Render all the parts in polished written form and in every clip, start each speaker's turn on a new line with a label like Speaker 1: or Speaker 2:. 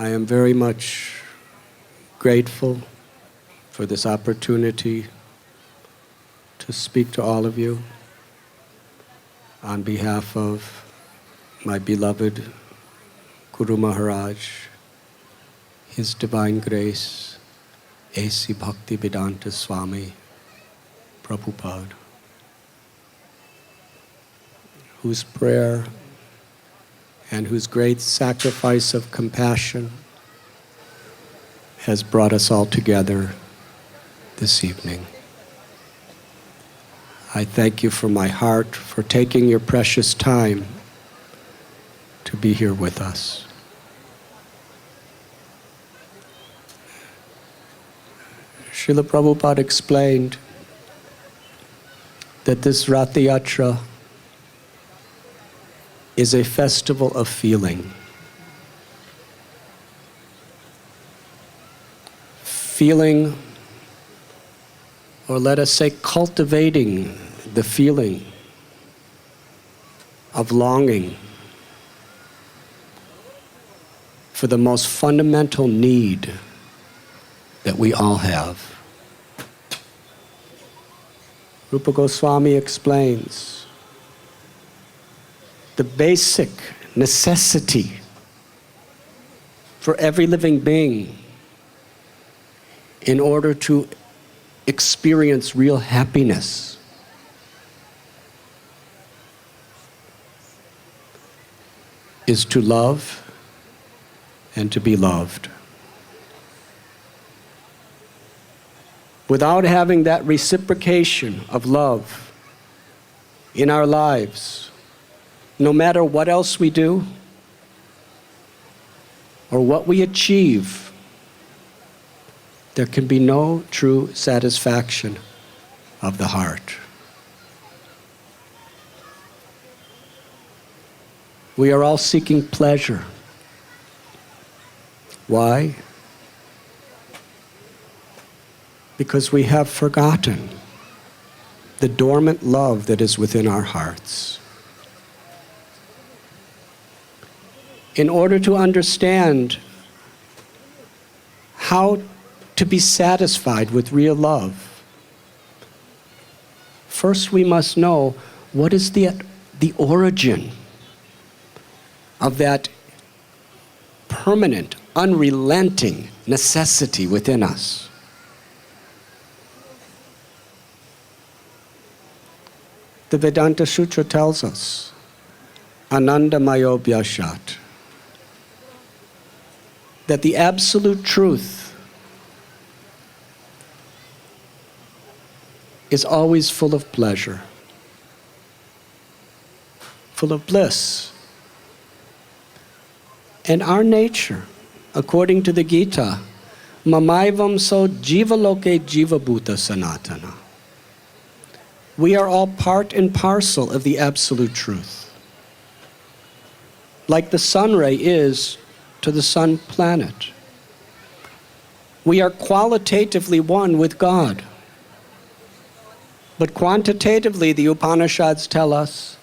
Speaker 1: I am very much grateful for this opportunity to speak to all of you on behalf of my beloved Guru Maharaj, His Divine Grace, A.C. Bhaktivedanta Swami Prabhupada, whose prayer and whose great sacrifice of compassion has brought us all together this evening. I thank you from my heart for taking your precious time to be here with us. Srila Prabhupada explained that this ratha-yatra is a festival of feeling. Feeling, or let us say cultivating the feeling of longing for the most fundamental need that we all have. Rupa Goswami explains the basic necessity for every living being in order to experience real happiness is to love and to be loved. Without having that reciprocation of love in our lives, no matter what else we do or what we achieve, there can be no true satisfaction of the heart. We are all seeking pleasure. Why? Because we have forgotten the dormant love that is within our hearts. In order to understand how to be satisfied with real love, first we must know what is the origin of that permanent, unrelenting necessity within us. The Vedanta Sutra tells us, Anandamayo Vyashat, that the absolute truth is always full of pleasure, full of bliss. And our nature, according to the Gita, Mamaivam so jiva loke jiva bhuta sanatana. We are all part and parcel of the absolute truth. Like the sun ray is to the sun planet. We are qualitatively one with God. But quantitatively, the Upanishads tell us,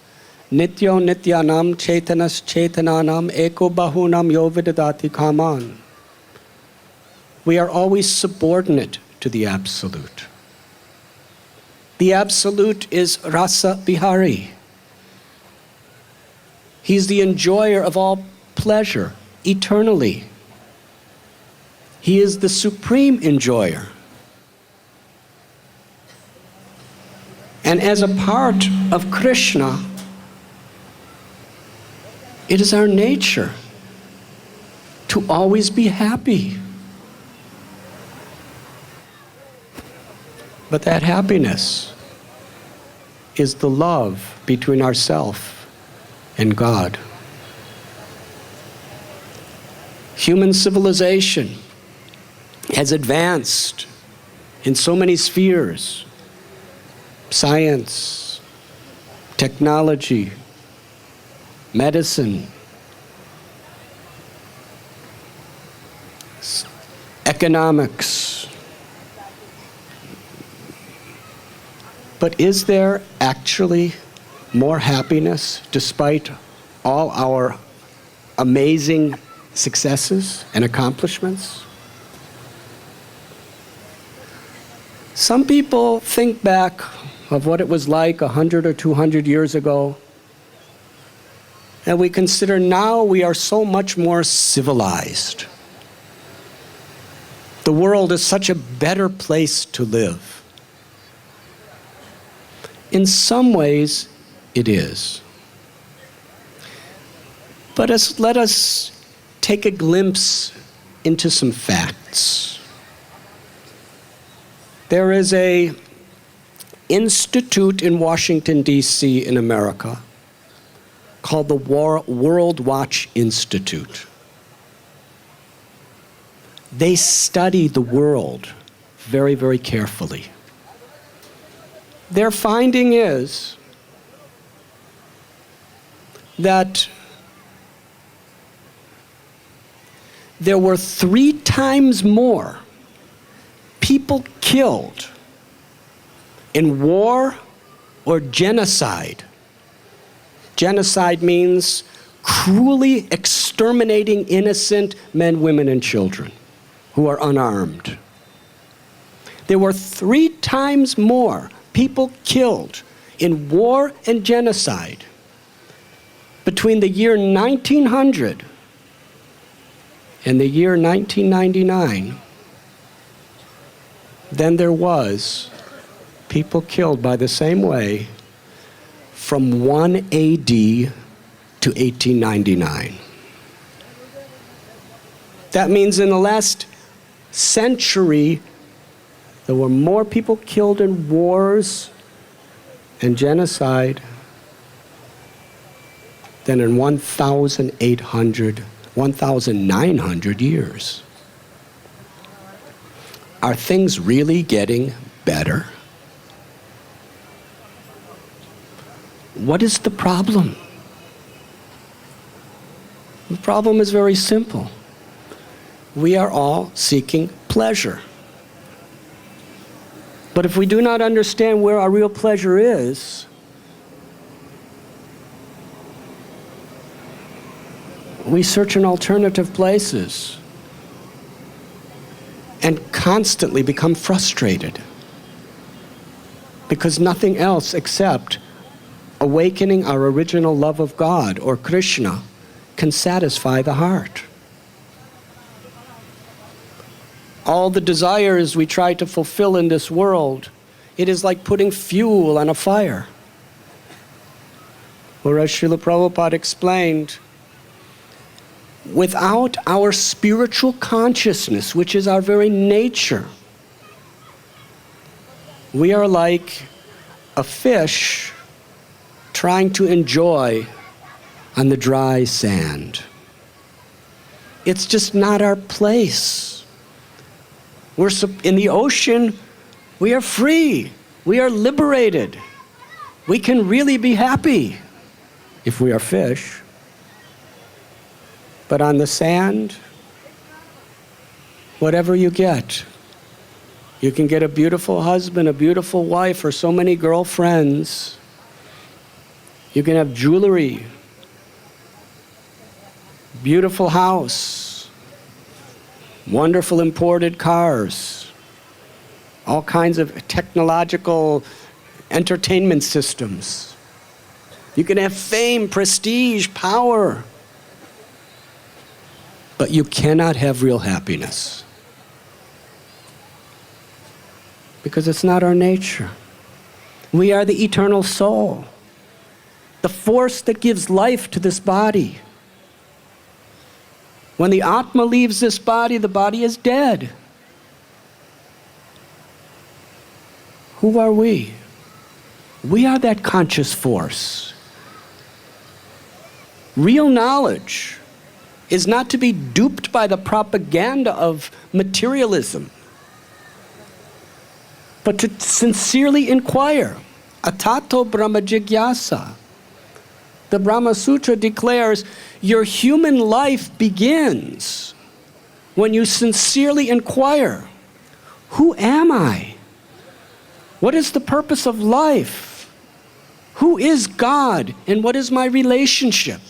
Speaker 1: Nityo nityanam chaitanas chaitananam eko bahunam yo vidadati kaman. We are always subordinate to the Absolute. The Absolute is Rasa Bihari. He's the enjoyer of all pleasure, eternally. He is the supreme enjoyer. And as a part of Krishna, it is our nature to always be happy. But that happiness is the love between ourselves and God. Human civilization has advanced in so many spheres: science, technology, medicine, economics. But is there actually more happiness despite all our amazing successes and accomplishments. Some people think back of what it was like 100 or 200 years ago, and we consider now we are so much more civilized. The world is such a better place to live. In some ways, it is. But let us take a glimpse into some facts. There is an institute in Washington, D.C. in America called the World Watch Institute. They study the world very, very carefully. Their finding is that there were 3 times more people killed in war or genocide. Genocide means cruelly exterminating innocent men, women, and children who are unarmed. There were 3 times more people killed in war and genocide between the year 1900 and the year 1999 than there was people killed by the same way from 1 AD to 1899. That means in the last century, there were more people killed in wars and genocide than in 1,900 years. Are things really getting better? What is the problem? The problem is very simple. We are all seeking pleasure. But if we do not understand where our real pleasure is, we search in alternative places and constantly become frustrated because nothing else except awakening our original love of God or Krishna can satisfy the heart. All the desires we try to fulfill in this world, it is like putting fuel on a fire. Or as Srila Prabhupada explained, without our spiritual consciousness, which is our very nature, we are like a fish trying to enjoy on the dry sand. It's just not our place. In the ocean, we are free. We are liberated. We can really be happy if we are fish. But on the sand, whatever you get, you can get a beautiful husband, a beautiful wife, or so many girlfriends. You can have jewelry, beautiful house, wonderful imported cars, all kinds of technological entertainment systems. You can have fame, prestige, power, but you cannot have real happiness because it's not our nature. We are the eternal soul, the force that gives life to this body. When the Atma leaves this body, the body is dead. Who are we? We are that conscious force. Real knowledge is not to be duped by the propaganda of materialism, but to sincerely inquire. Atato Brahma Jigyasa. The Brahma Sutra declares your human life begins when you sincerely inquire, who am I? What is the purpose of life? Who is God and what is my relationship?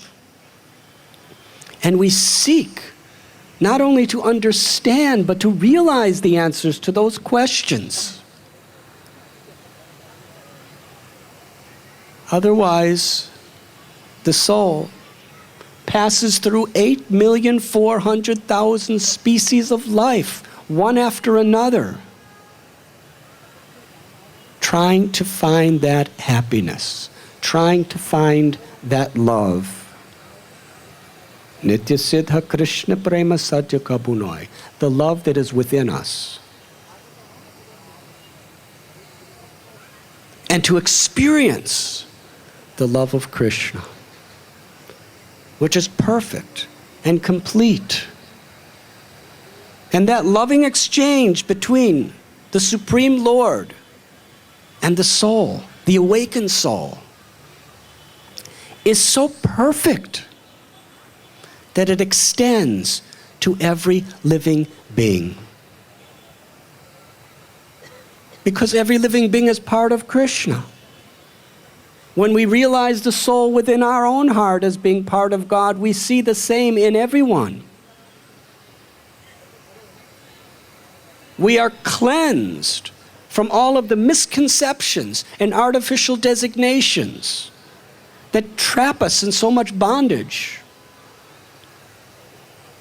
Speaker 1: And we seek not only to understand, but to realize the answers to those questions. Otherwise, the soul passes through 8,400,000 species of life, one after another, trying to find that happiness, trying to find that love. Nitya Siddha Krishna Prema Satya Kabunoi, the love that is within us. And to experience the love of Krishna, which is perfect and complete. And that loving exchange between the Supreme Lord and the soul, the awakened soul, is so perfect that it extends to every living being. Because every living being is part of Krishna. When we realize the soul within our own heart as being part of God, we see the same in everyone. We are cleansed from all of the misconceptions and artificial designations that trap us in so much bondage.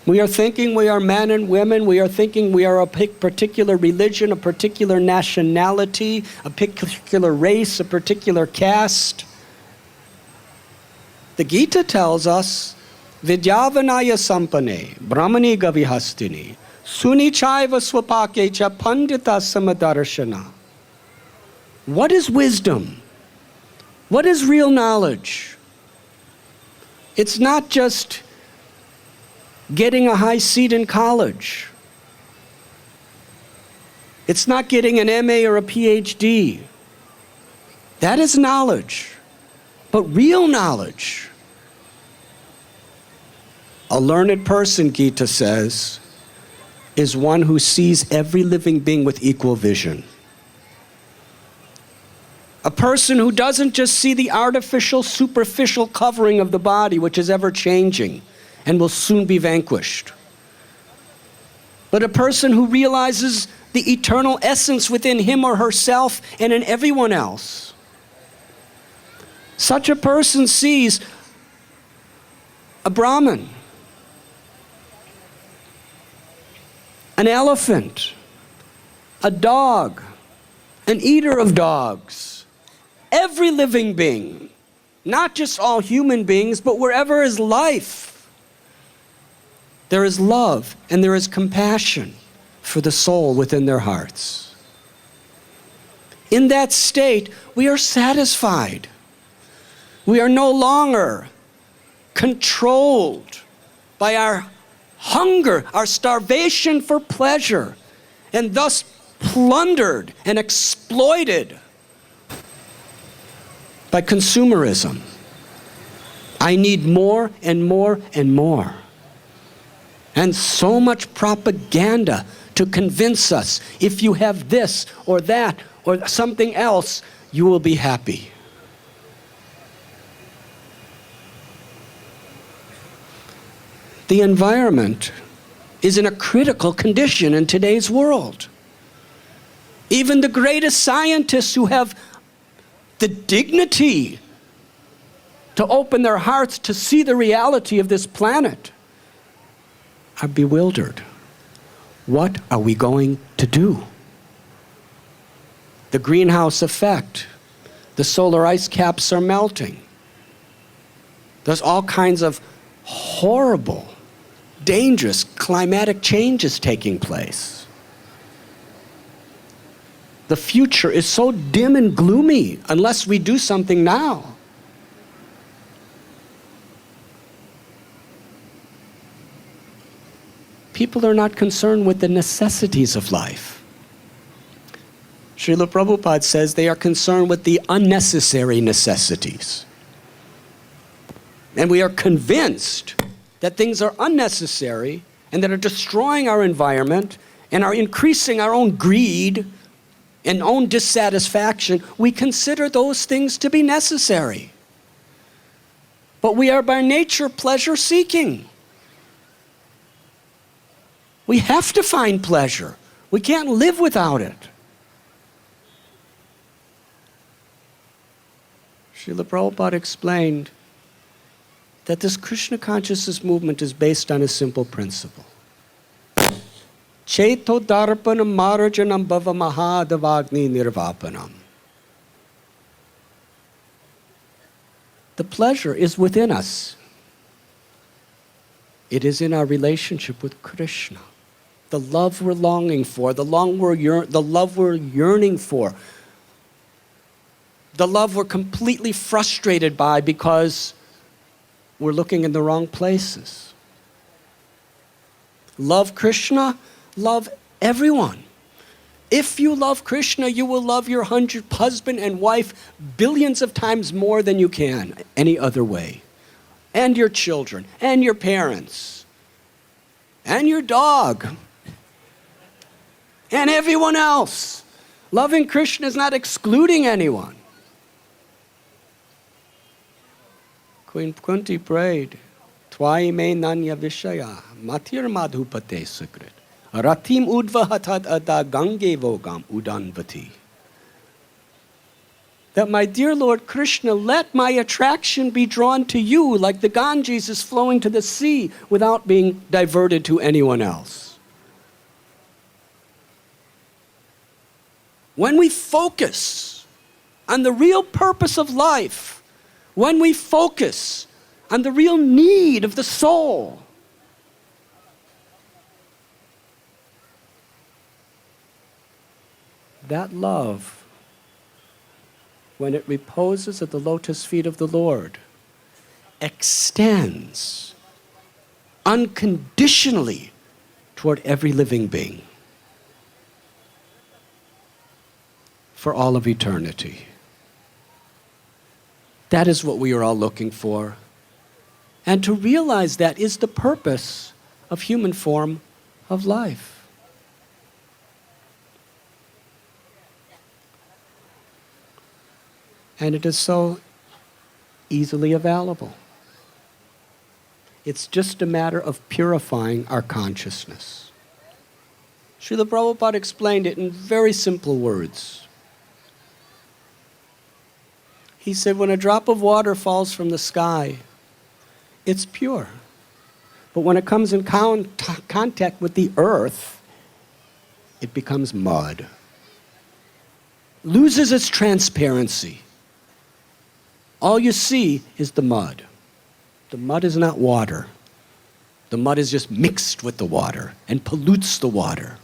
Speaker 1: We are thinking we are men and women. We are thinking we are a particular religion, a particular nationality, a particular race, a particular caste. The Gita tells us, Vidyavanaya sampane, brahmani gavihastini, suni chaiva swapakecha pandita samadarshana. What is wisdom? What is real knowledge? It's not just getting a high seat in college. It's not getting an MA or a PhD. That is knowledge. But real knowledge, a learned person, Gita says, is one who sees every living being with equal vision. A person who doesn't just see the artificial, superficial covering of the body, which is ever changing and will soon be vanquished. But a person who realizes the eternal essence within him or herself and in everyone else. Such a person sees a Brahmin, an elephant, a dog, an eater of dogs, every living being, not just all human beings, but wherever is life. There is love and there is compassion for the soul within their hearts. In that state, we are satisfied. We are no longer controlled by our hunger, our starvation for pleasure, and thus plundered and exploited by consumerism. I need more and more and more. And so much propaganda to convince us, if you have this or that or something else, you will be happy. The environment is in a critical condition in today's world. Even the greatest scientists who have the dignity to open their hearts to see the reality of this planet are bewildered. What are we going to do? The greenhouse effect, the solar ice caps are melting. There's all kinds of horrible, dangerous climatic changes taking place. The future is so dim and gloomy unless we do something now. People are not concerned with the necessities of life. Srila Prabhupada says they are concerned with the unnecessary necessities. And we are convinced that things are unnecessary and that are destroying our environment and are increasing our own greed and own dissatisfaction. We consider those things to be necessary. But we are by nature pleasure-seeking. We have to find pleasure. We can't live without it. Srila Prabhupada explained that this Krishna consciousness movement is based on a simple principle. Cheto darpanam marajanam bhava mahadavagni nirvapanam. The pleasure is within us. It is in our relationship with Krishna. The love we're longing for, the love we're yearning for, the love we're completely frustrated by because we're looking in the wrong places. Love Krishna, love everyone. If you love Krishna, you will love your husband and wife billions of times more than you can any other way. And your children, and your parents, and your dog, and everyone else. Loving Krishna is not excluding anyone. Queen Kunti prayed, Tvai me nanya vishaya, matir madhupate sukrit, ratim udvahatat ada gange vogam udanvati. That my dear Lord Krishna, let my attraction be drawn to you like the Ganges is flowing to the sea without being diverted to anyone else. When we focus on the real purpose of life, when we focus on the real need of the soul, that love, when it reposes at the lotus feet of the Lord, extends unconditionally toward every living being for all of eternity. That is what we are all looking for. And to realize that is the purpose of human form of life. And it is so easily available. It's just a matter of purifying our consciousness. Srila Prabhupada explained it in very simple words. He said, when a drop of water falls from the sky, it's pure. But when it comes in contact with the earth, it becomes mud. Loses its transparency. All you see is the mud. The mud is not water. The mud is just mixed with the water and pollutes the water.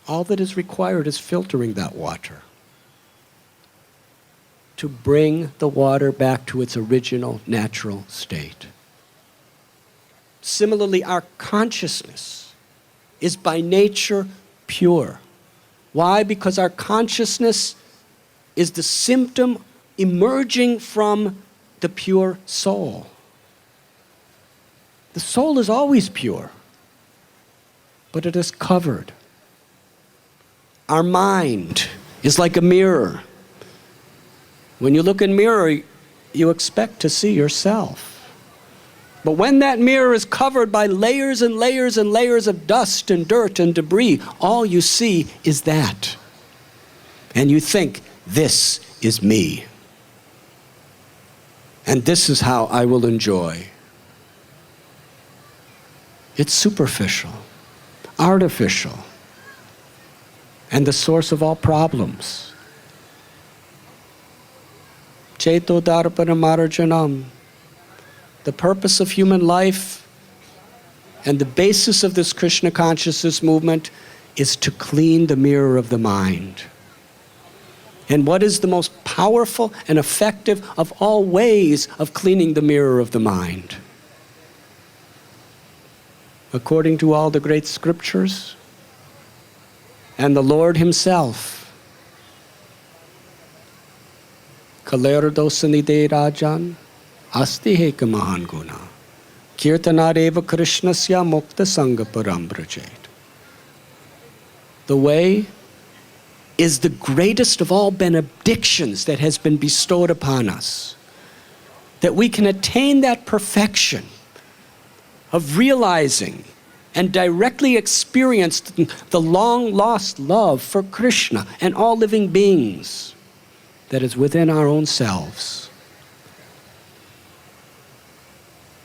Speaker 1: All that is required is filtering that water to bring the water back to its original natural state. Similarly, our consciousness is by nature pure. Why? Because our consciousness is the symptom emerging from the pure soul. The soul is always pure, but it is covered. Our mind is like a mirror. When you look in a mirror, you expect to see yourself. But when that mirror is covered by layers and layers and layers of dust and dirt and debris, all you see is that. And you think, this is me. And this is how I will enjoy. It's superficial, artificial, and the source of all problems. Cheto darpana marajanam. The purpose of human life and the basis of this Krishna consciousness movement is to clean the mirror of the mind. And what is the most powerful and effective of all ways of cleaning the mirror of the mind? According to all the great scriptures and the Lord Himself, Kaler dosanide rajan asti heka mahan guna kirtanareva krishnasya mukta sangha parambrajet. The way is the greatest of all benedictions that has been bestowed upon us. That we can attain that perfection of realizing and directly experienced the long-lost love for Krishna and all living beings that is within our own selves.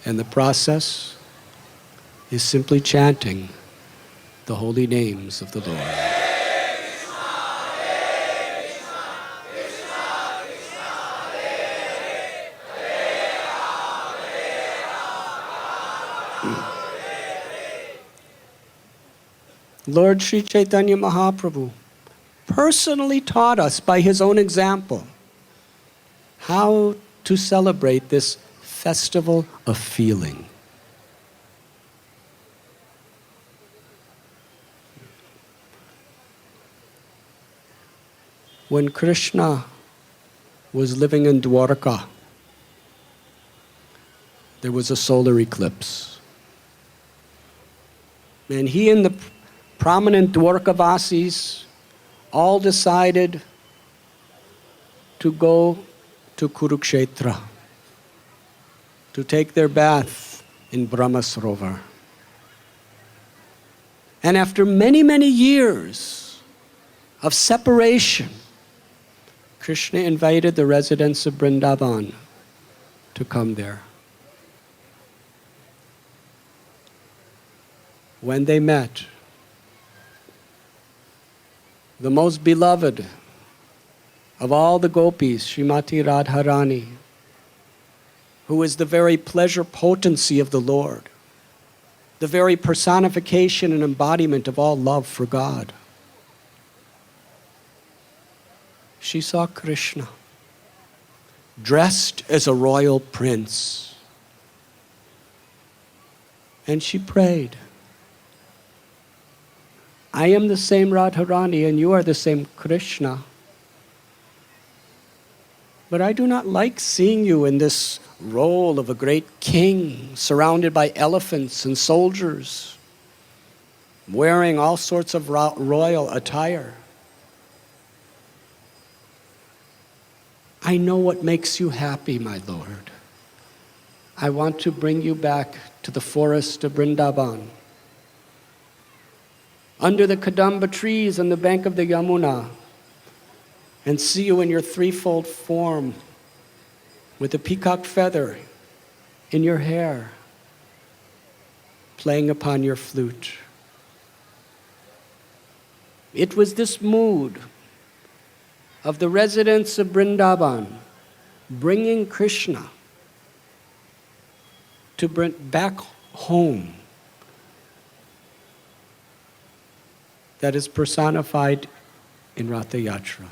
Speaker 1: And the process is simply chanting the holy names of the Lord. Lord Sri Chaitanya Mahaprabhu personally taught us by his own example how to celebrate this festival of feeling. When Krishna was living in Dwarka, there was a solar eclipse. And he and the prominent Dwarkavasis all decided to go to Kurukshetra to take their bath in Brahmasarovar. And after many, many years of separation, Krishna invited the residents of Vrindavan to come there. When they met, the most beloved of all the gopis, Srimati Radharani, who is the very pleasure potency of the Lord, the very personification and embodiment of all love for God. She saw Krishna dressed as a royal prince, and she prayed, I am the same Radharani and you are the same Krishna. But I do not like seeing you in this role of a great king, surrounded by elephants and soldiers, wearing all sorts of royal attire. I know what makes you happy, my Lord. I want to bring you back to the forest of Vrindavan, under the Kadamba trees on the bank of the Yamuna, and see you in your threefold form with a peacock feather in your hair, playing upon your flute. It was this mood of the residents of Vrindavan bringing Krishna to bring back home that is personified in ratha-yatra,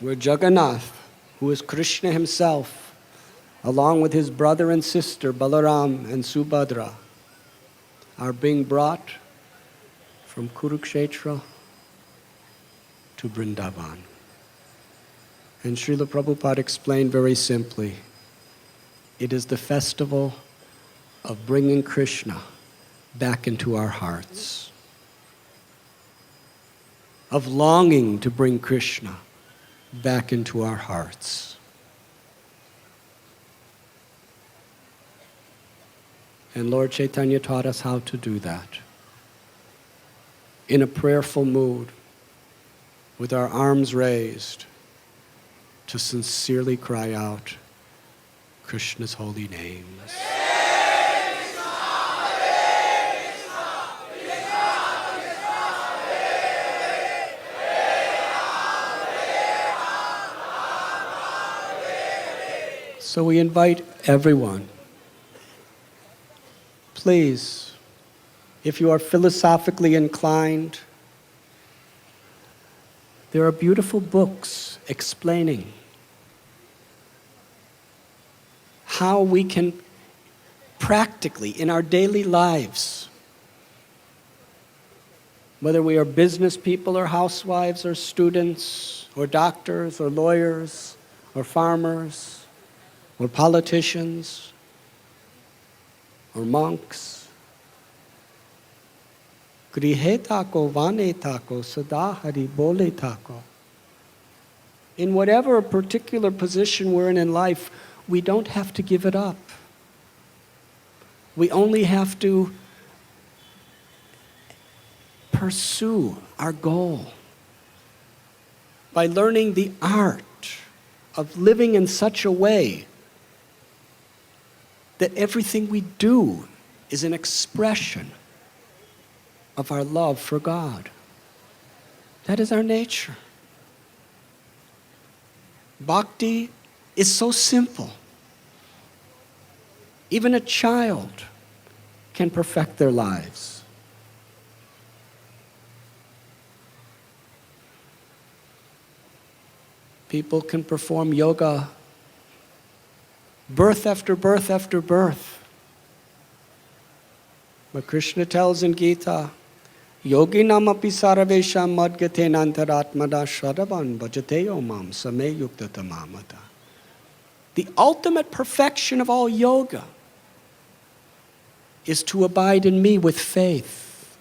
Speaker 1: where Jagannath, who is Krishna himself, along with his brother and sister Balaram and Subhadra, are being brought from Kurukshetra to Vrindavan. And Srila Prabhupada explained very simply, it is the festival of bringing Krishna back into our hearts, of longing to bring Krishna back into our hearts. And Lord Chaitanya taught us how to do that. In a prayerful mood, with our arms raised, to sincerely cry out Krishna's holy names. So we invite everyone, please, if you are philosophically inclined, there are beautiful books explaining how we can practically, in our daily lives, whether we are business people or housewives or students or doctors or lawyers or farmers, or politicians, or monks. Grihe tako, vane tako, sada hari bole tako. In whatever particular position we're in life, we don't have to give it up. We only have to pursue our goal by learning the art of living in such a way that everything we do is an expression of our love for God. That is our nature. Bhakti is so simple. Even a child can perfect their lives. People can perform yoga birth after birth after birth. But Krishna tells in Gita, Yoginam api sarvesham madgaten antaratmada shadavan bhajateyo mam same yuktatamamata. The ultimate perfection of all yoga is to abide in me with faith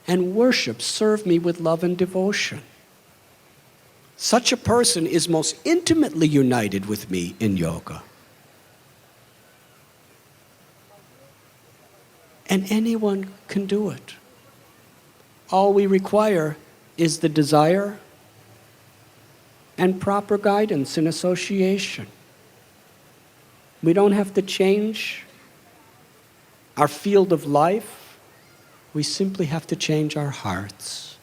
Speaker 1: and worship, serve me with love and devotion. Such a person is most intimately united with me in yoga. And anyone can do it. All we require is the desire and proper guidance and association. We don't have to change our field of life. We simply have to change our hearts.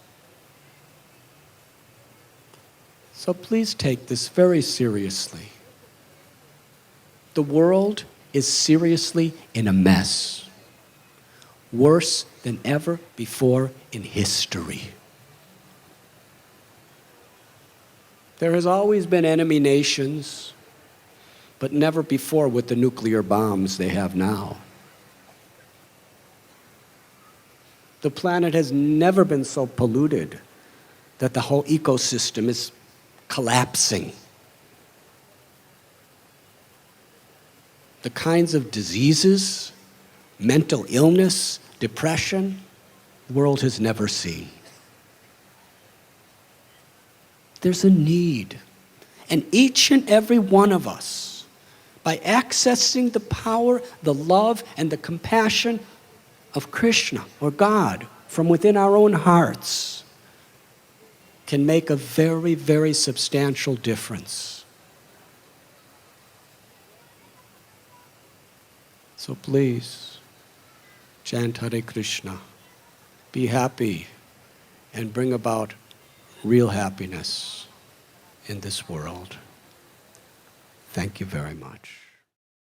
Speaker 1: So please take this very seriously. The world is seriously in a mess, worse than ever before in history. There has always been enemy nations, but never before with the nuclear bombs they have now. The planet has never been so polluted that the whole ecosystem is collapsing. The kinds of diseases, mental illness, depression, the world has never seen. There's a need. And each and every one of us, by accessing the power, the love, and the compassion of Krishna, or God, from within our own hearts, can make a very, very substantial difference. So please, chant Hare Krishna, be happy, and bring about real happiness in this world. Thank you very much.